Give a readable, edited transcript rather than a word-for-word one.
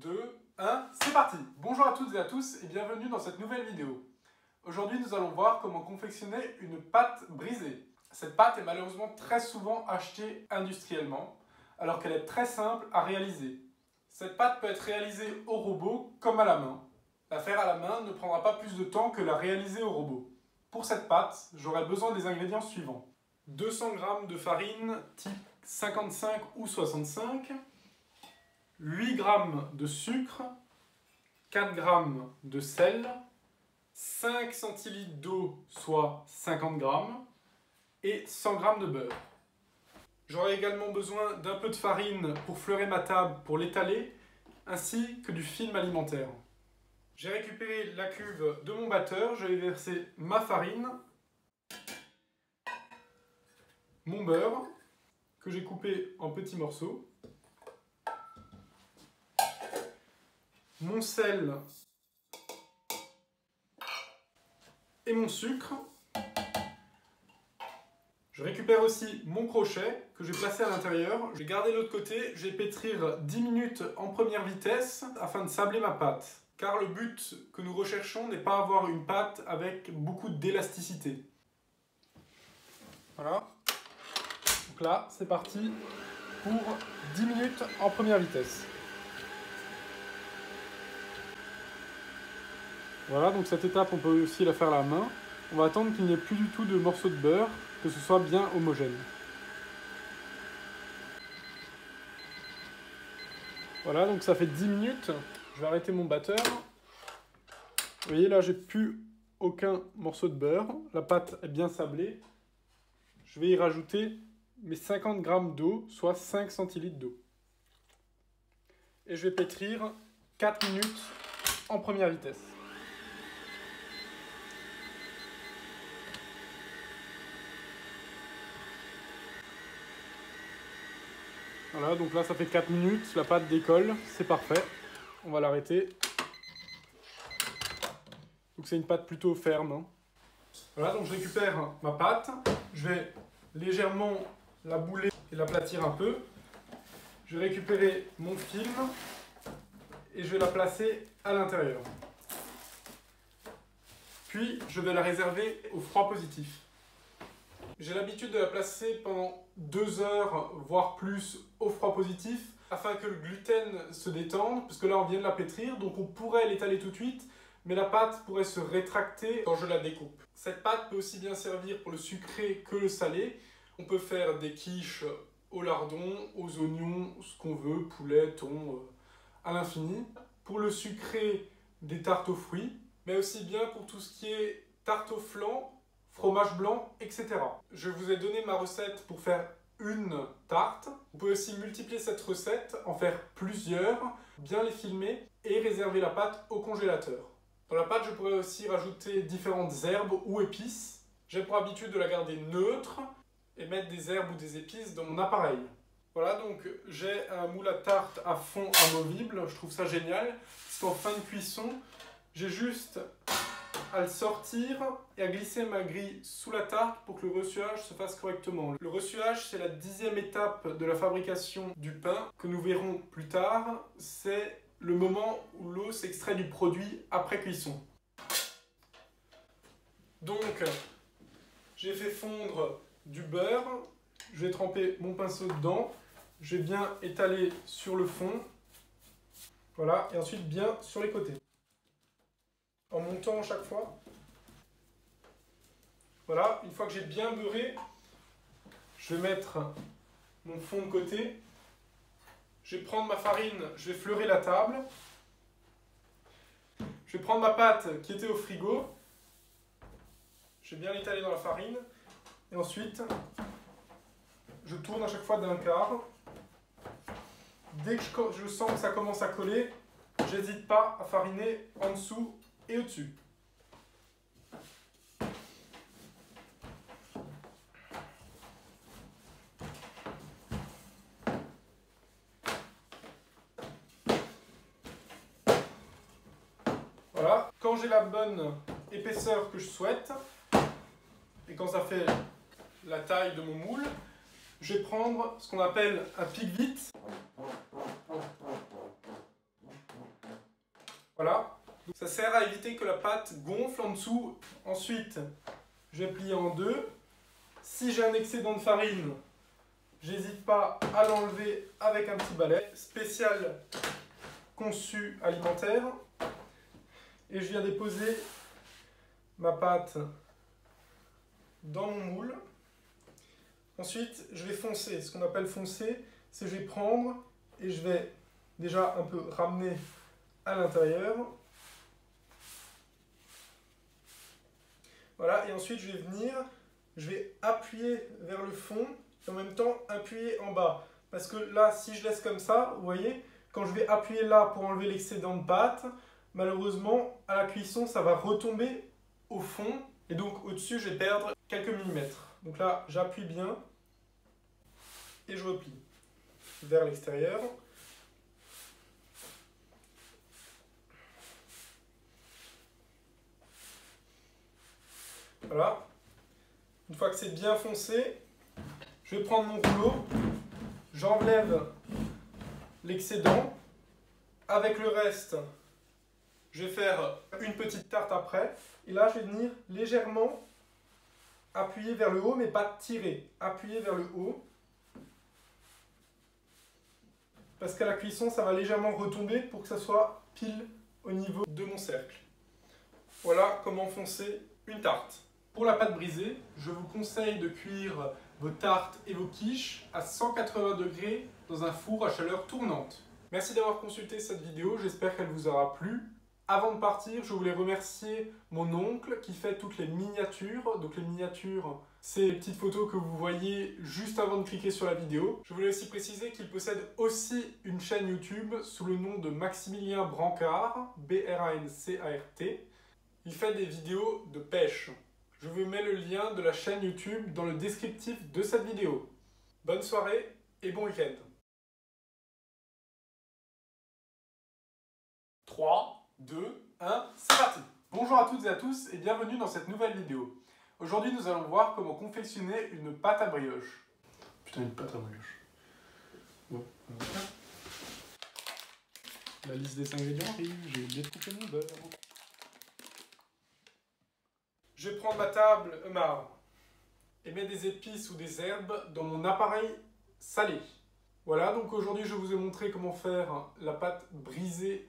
2, 1, c'est parti! Bonjour à toutes et à tous et bienvenue dans cette nouvelle vidéo. Aujourd'hui, nous allons voir comment confectionner une pâte brisée. Cette pâte est malheureusement très souvent achetée industriellement, alors qu'elle est très simple à réaliser. Cette pâte peut être réalisée au robot comme à la main. La faire à la main ne prendra pas plus de temps que la réaliser au robot. Pour cette pâte, j'aurai besoin des ingrédients suivants. 200 g de farine type 55 ou 65, 8 g de sucre, 4 g de sel, 5 centilitres d'eau, soit 50 g, et 100 g de beurre. J'aurai également besoin d'un peu de farine pour fleurer ma table pour l'étaler, ainsi que du film alimentaire. J'ai récupéré la cuve de mon batteur, je vais verser ma farine, mon beurre, que j'ai coupé en petits morceaux, mon sel et mon sucre. Je récupère aussi mon crochet que je vais placer à l'intérieur. Je vais garder l'autre côté, je vais pétrir 10 minutes en première vitesse afin de sabler ma pâte. Car le but que nous recherchons n'est pas avoir une pâte avec beaucoup d'élasticité. Voilà. Donc là, c'est parti pour 10 minutes en première vitesse. Voilà, donc cette étape, on peut aussi la faire à la main. On va attendre qu'il n'y ait plus du tout de morceaux de beurre, que ce soit bien homogène. Voilà, donc ça fait 10 minutes. Je vais arrêter mon batteur. Vous voyez, là, j'ai plus aucun morceau de beurre. La pâte est bien sablée. Je vais y rajouter mes 50 g d'eau, soit 5 centilitres d'eau. Et je vais pétrir 4 minutes en première vitesse. Voilà, donc là ça fait 4 minutes, la pâte décolle, c'est parfait. On va l'arrêter. Donc c'est une pâte plutôt ferme, hein. Voilà, donc je récupère ma pâte. Je vais légèrement la bouler et l'aplatir un peu. Je vais récupérer mon film et je vais la placer à l'intérieur. Puis je vais la réserver au froid positif. J'ai l'habitude de la placer pendant 2 heures, voire plus, au froid positif, afin que le gluten se détende, parce que là on vient de la pétrir, donc on pourrait l'étaler tout de suite, mais la pâte pourrait se rétracter quand je la découpe. Cette pâte peut aussi bien servir pour le sucré que le salé. On peut faire des quiches au lardon, aux oignons, ce qu'on veut, poulet, thon, à l'infini. Pour le sucré, des tartes aux fruits, mais aussi bien pour tout ce qui est tarte au flan, fromage blanc, etc. Je vous ai donné ma recette pour faire une tarte. Vous pouvez aussi multiplier cette recette, en faire plusieurs, bien les filmer et réserver la pâte au congélateur. Dans la pâte, je pourrais aussi rajouter différentes herbes ou épices. J'ai pour habitude de la garder neutre et mettre des herbes ou des épices dans mon appareil. Voilà, donc j'ai un moule à tarte à fond amovible. Je trouve ça génial, parce qu'en fin de cuisson, j'ai juste à le sortir et à glisser ma grille sous la tarte pour que le ressuyage se fasse correctement. Le ressuyage, c'est la 10e étape de la fabrication du pain que nous verrons plus tard. C'est le moment où l'eau s'extrait du produit après cuisson. Donc, j'ai fait fondre du beurre. Je vais tremper mon pinceau dedans. Je vais bien étaler sur le fond. Voilà, et ensuite bien sur les côtés. En montant à chaque fois. Voilà, une fois que j'ai bien beurré, je vais mettre mon fond de côté. Je vais prendre ma farine, je vais fleurer la table. Je vais prendre ma pâte qui était au frigo. Je vais bien l'étaler dans la farine. Et ensuite, je tourne à chaque fois d'un quart. Dès que je sens que ça commence à coller, j'hésite pas à fariner en dessous et au-dessus. Voilà, quand j'ai la bonne épaisseur que je souhaite, et quand ça fait la taille de mon moule, je vais prendre ce qu'on appelle un pic-vite. Voilà. Donc, ça sert à éviter que la pâte gonfle en dessous. Ensuite, je vais plier en deux. Si j'ai un excédent de farine, j'hésite pas à l'enlever avec un petit balai spécial conçu alimentaire. Et je viens déposer ma pâte dans mon moule. Ensuite, je vais foncer. Ce qu'on appelle foncer, c'est que je vais prendre et je vais déjà un peu ramener à l'intérieur. Voilà, et ensuite je vais appuyer vers le fond et en même temps appuyer en bas. Parce que là, si je laisse comme ça, vous voyez, quand je vais appuyer là pour enlever l'excédent de pâte, malheureusement, à la cuisson, ça va retomber au fond et donc au-dessus, je vais perdre quelques millimètres. Donc là, j'appuie bien et je replie vers l'extérieur. Voilà. Une fois que c'est bien foncé, je vais prendre mon rouleau, j'enlève l'excédent. Avec le reste, je vais faire une petite tarte après. Et là, je vais venir légèrement appuyer vers le haut, mais pas tirer. Appuyer vers le haut. Parce qu'à la cuisson, ça va légèrement retomber pour que ça soit pile au niveau de mon cercle. Voilà comment foncer une tarte. Pour la pâte brisée, je vous conseille de cuire vos tartes et vos quiches à 180 degrés dans un four à chaleur tournante. Merci d'avoir consulté cette vidéo, j'espère qu'elle vous aura plu. Avant de partir, je voulais remercier mon oncle qui fait toutes les miniatures. Donc les miniatures, c'est les petites photos que vous voyez juste avant de cliquer sur la vidéo. Je voulais aussi préciser qu'il possède aussi une chaîne YouTube sous le nom de Maximilien Brancart, B-R-A-N-C-A-R-T. Il fait des vidéos de pêche. Je vous mets le lien de la chaîne YouTube dans le descriptif de cette vidéo. Bonne soirée et bon week-end. 3, 2, 1, c'est parti! Bonjour à toutes et à tous et bienvenue dans cette nouvelle vidéo. Aujourd'hui, nous allons voir comment confectionner une pâte à brioche. Putain, une pâte à brioche. Bon, on va faire. La liste des ingrédients arrive, j'ai oublié de couper mon beurre. Je vais prendre ma table et mettre des épices ou des herbes dans mon appareil salé. Voilà, donc aujourd'hui je vous ai montré comment faire la pâte brisée.